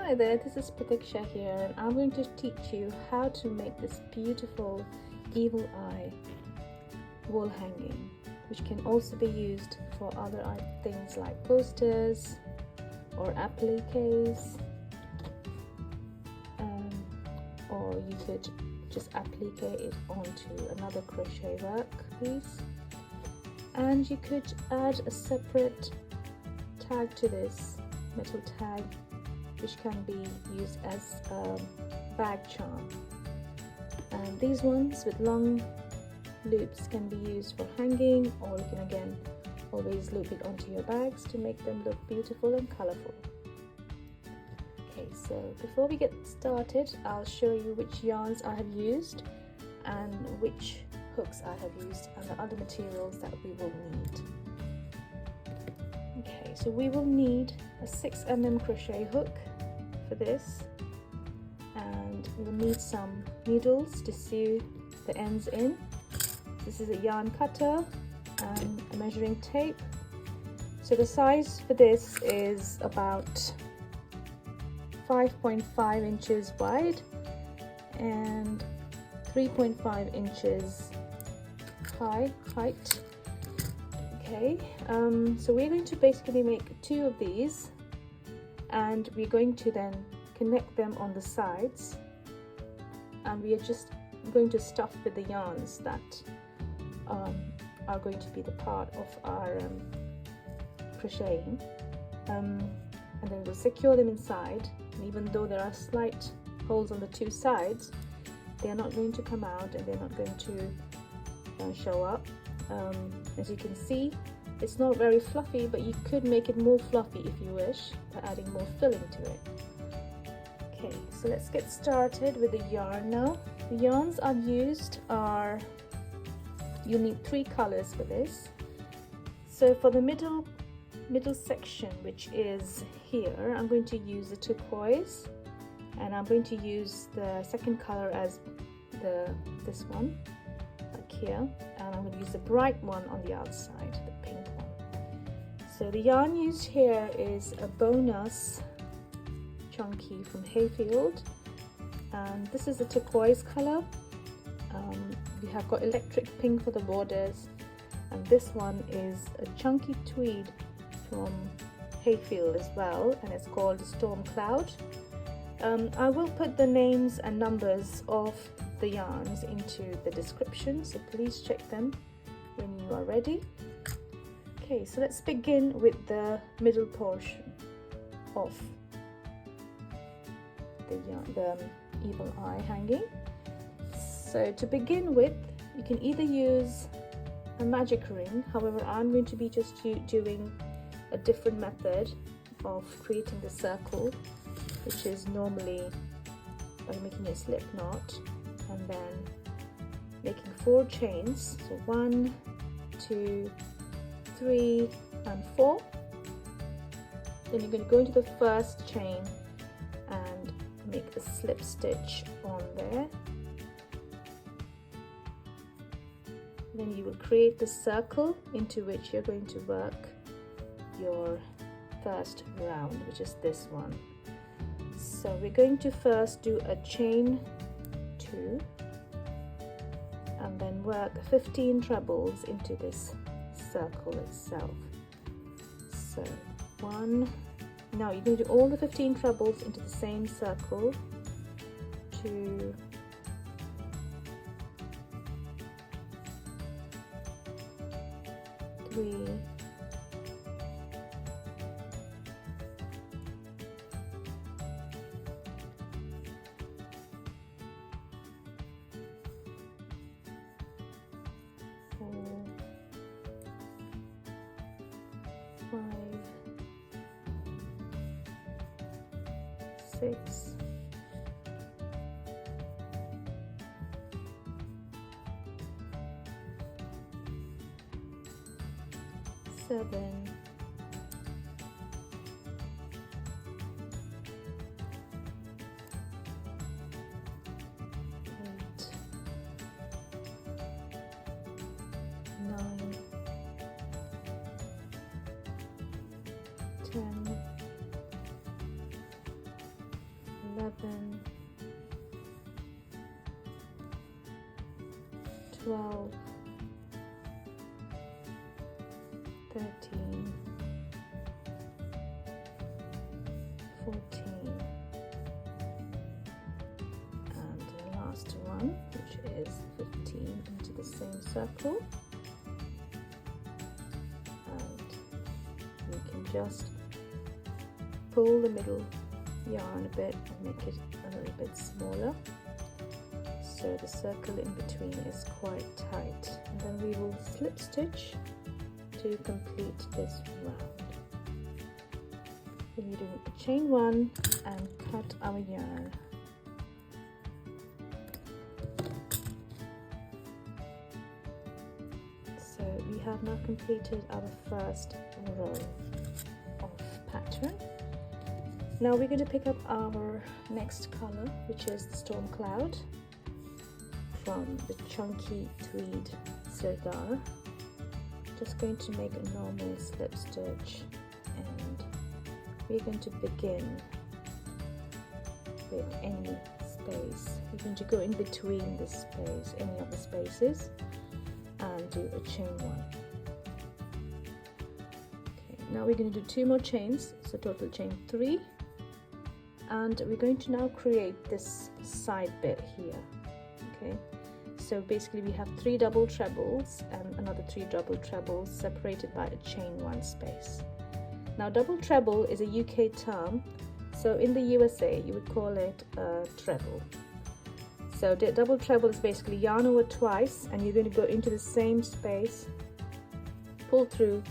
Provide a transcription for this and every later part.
Hi there, this is Pratiksha here, and I'm going to teach you how to make this beautiful evil eye wall hanging, which can also be used for other things like posters or appliques, or you could just applique it onto another crochet work piece, and you could add a separate tag to this metal tag, which can be used as a bag charm. And these ones with long loops can be used for hanging, or you can again always loop it onto your bags to make them look beautiful and colorful. Okay, so before we get started, I'll show you which yarns I have used and which hooks I have used and the other materials that we will need. Okay, so we will need a 6mm crochet hook for this, and we will need some needles to sew the ends in. This is a yarn cutter and a measuring tape. So the size for this is about 5.5 inches wide and 3.5 inches height. Okay, so we're going to basically make 2 of these, and we're going to then connect them on the sides, and we are just going to stuff with the yarns that are going to be the part of our crocheting, and then we'll secure them inside. And even though there are slight holes on the 2 sides, they are not going to come out and they're not going to show up. As you can see, it's not very fluffy, but you could make it more fluffy if you wish by adding more filling to it. Okay, so let's get started with the yarn now. The yarns I've used are, you'll need 3 colors for this. So for the middle section, which is here, I'm going to use the turquoise, and I'm going to use the second color as this one, like here, and I'm going to use the bright one on the outside, the pink one. So the yarn used here is a bonus chunky from Hayfield, and this is the turquoise color. We have got electric pink for the borders, and this one is a chunky tweed from Hayfield as well, and it's called stormcloud. I will put the names and numbers of the yarns into the description, so please check them when you are ready. Okay, so let's begin with the middle portion of the evil eye hanging. So to begin with, you can either use a magic ring, however I'm going to be just doing a different method of creating the circle, which is normally by making a slip knot and then making 4 chains. So 1, 2, 3 and 4. Then you're going to go into the first chain and make a slip stitch on there. Then you will create the circle into which you're going to work your first round, which is this one. So we're going to first do a chain 2 and then work 15 trebles into this circle itself. So 1, now you're going to do all the 15 trebles into the same circle. 2, 3, 4, 5, 6, 7, 8, 9, 10, 11, 12, 13, 14, and the last one, which is 15, into the same circle, and you can just pull the middle yarn a bit and make it a little bit smaller, so the circle in between is quite tight, and then we will slip stitch to complete this round. Then we're doing a chain 1 and cut our yarn. So we have now completed our first row of pattern. Now we're going to pick up our next color, which is the Stormcloud from the Chunky Tweed Sardara. Just going to make a normal slip stitch, and we're going to begin with any space. We're going to go in between the space, any of the spaces, and do a chain 1. Okay, now we're going to do 2 more chains, so total chain 3, and we're going to now create this side bit here. Okay, so basically we have 3 double trebles and another 3 double trebles separated by a chain 1 space. Now double treble is a UK term, so in the USA you would call it a treble. So the double treble is basically yarn over twice, and you're going to go into the same space, pull through,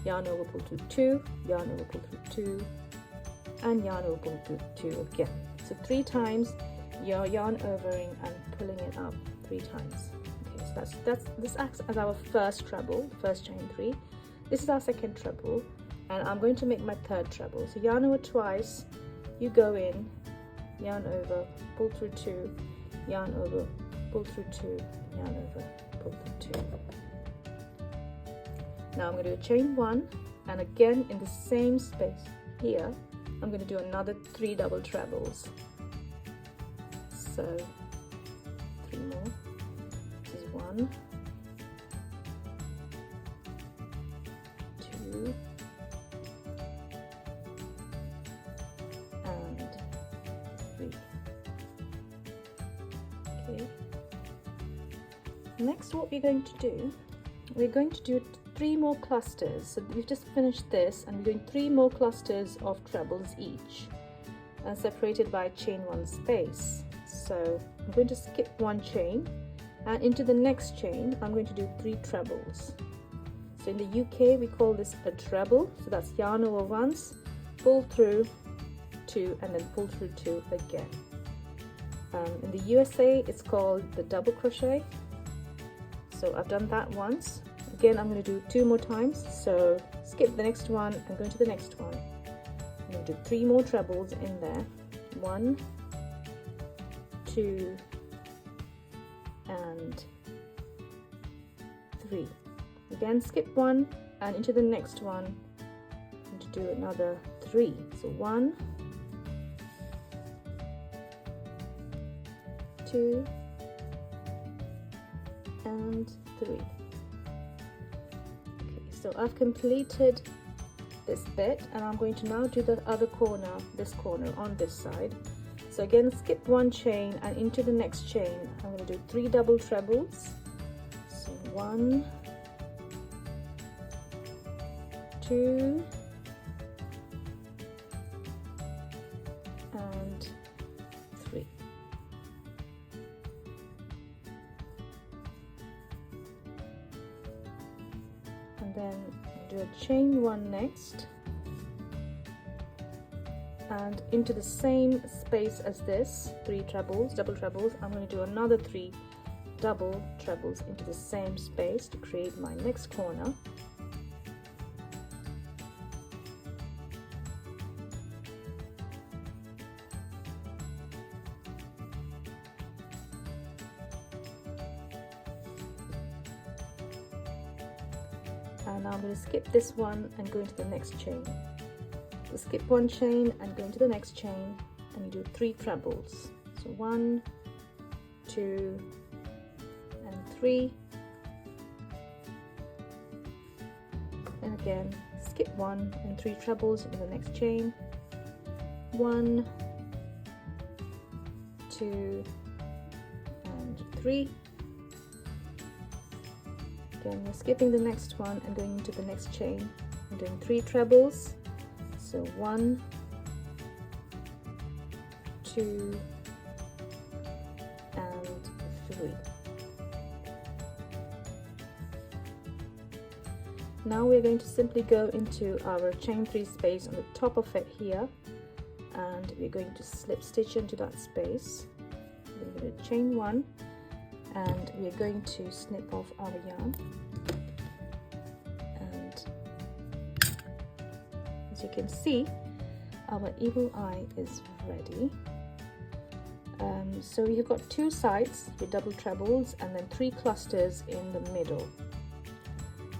yarn over, pull through 2, yarn over, pull through 2, and yarn over, pull through 2 again. So 3 times you're yarn overing and pulling it up 3 times. Okay, so this acts as our first treble, first chain 3. This is our second treble, and I'm going to make my third treble. So yarn over twice, you go in, yarn over, pull through 2, yarn over, pull through 2, yarn over, pull through 2. Now I'm going to do a chain 1, and again in the same space here I'm going to do another 3 double trebles. So 3 more. This is 1, 2, and 3. Okay. Next, what we're going to do, we're going to do 3 more clusters. So we've just finished this, and we're doing 3 more clusters of trebles each, and separated by chain 1 space. So I'm going to skip 1 chain, and into the next chain I'm going to do 3 trebles. So in the UK we call this a treble, so that's yarn over once, pull through 2, and then pull through 2 again. In the USA it's called the double crochet. So I've done that once. Again I'm going to do 2 more times, so skip the next one and go into the next one. I'm going to do 3 more trebles in there. 1, 2, and 3. Again skip 1 and into the next one, and to do another 3. So 1, 2, and 3. Okay, so I've completed this bit, and I'm going to now do the other corner, this corner on this side. So again skip 1 chain, and into the next chain I'm going to do 3 double trebles. So 1, 2, and 3. And then do a chain 1 next, and into the same space as this, 3 trebles, double trebles, I'm going to do another 3 double trebles into the same space to create my next corner. And now I'm going to skip this one and go into the next chain. So skip 1 chain and go into the next chain, and you do 3 trebles. So 1, 2 and 3, and again skip 1 and 3 trebles in the next chain. 1, 2 and 3. Again, we're skipping the next one and going into the next chain and doing 3 trebles. So 1, 2 and 3. Now we're going to simply go into our chain 3 space on the top of it here, and we're going to slip stitch into that space. We're going to chain 1 and we're going to snip off our yarn, and as you can see, our eagle eye is ready. So you've got 2 sides with double trebles and then 3 clusters in the middle.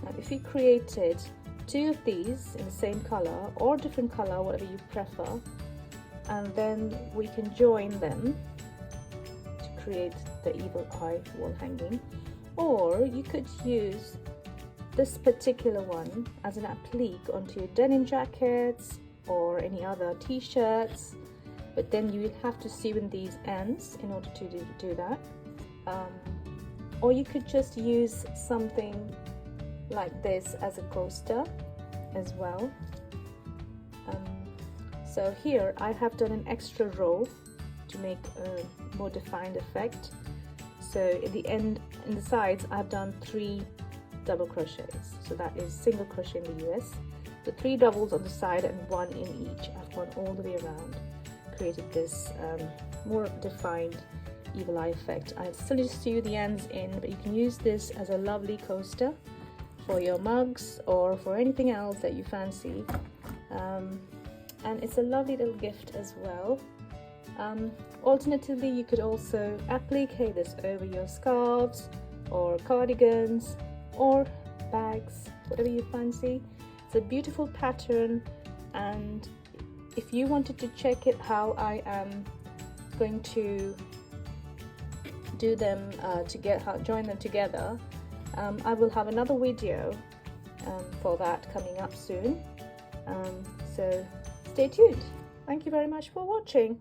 Now if you created 2 of these in the same color or different color, whatever you prefer, and then we can join them to create the eagle eye wall hanging, or you could use this particular one as an applique onto your denim jackets or any other t-shirts, but then you will have to sew in these ends in order to do that. Or you could just use something like this as a coaster as well. So here I have done an extra row to make a more defined effect. So at the end, in the sides, I've done 3 double crochets. So that is single crochet in the US. So 3 doubles on the side and 1 in each. I've gone all the way around, created this more defined eagle eye effect. I still just sew the ends in, but you can use this as a lovely coaster for your mugs or for anything else that you fancy. And it's a lovely little gift as well. Alternatively, you could also applique this over your scarves or cardigans or bags, whatever you fancy. It's a beautiful pattern, and if you wanted to check it how I am going to do them join them together, I will have another video for that coming up soon. So stay tuned. Thank you very much for watching.